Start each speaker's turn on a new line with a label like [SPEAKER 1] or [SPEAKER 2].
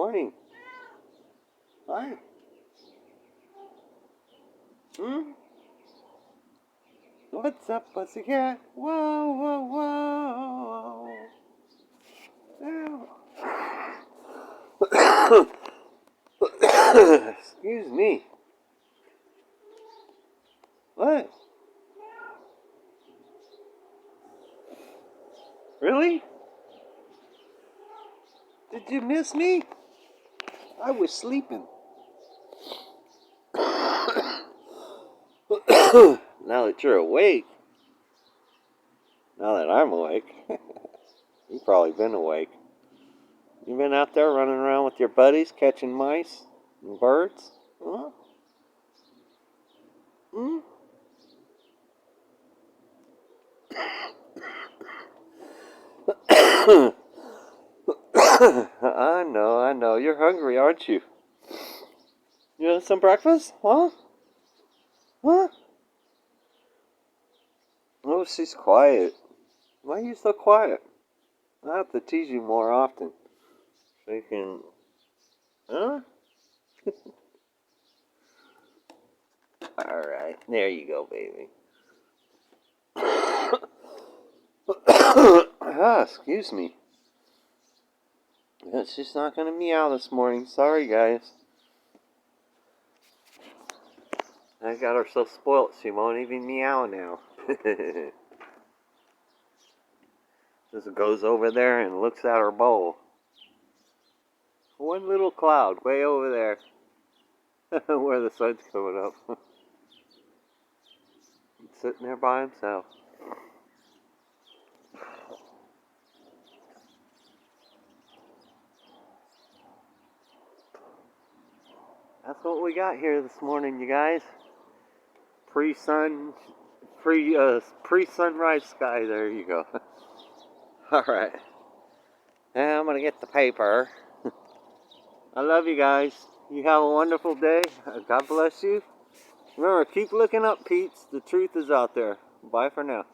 [SPEAKER 1] morning. Hi. What's up, pussycat? Whoa, whoa, whoa. Excuse me. What? Really? Did you miss me? I was sleeping. Now that you're awake, now that I'm awake, you've probably been awake. You been out there running around with your buddies catching mice and birds? Huh? Hmm? I know. You're hungry, aren't you? You want some breakfast? Huh? Huh? Oh, she's quiet. Why are you so quiet? I have to tease you more often. So you can... Huh? Alright, there you go, baby. Excuse me. Yeah, she's not gonna meow this morning. Sorry, guys. I got her so spoilt she won't even meow now. Just goes over there and looks at her bowl. One little cloud way over there. Where the sun's coming up. He's sitting there by himself. That's what we got here this morning, you guys. Pre-sunrise sky. There you go. All right. Now I'm gonna get the paper. I love you guys. You have a wonderful day. God bless you. Remember, keep looking up, Pete's. The truth is out there. Bye for now.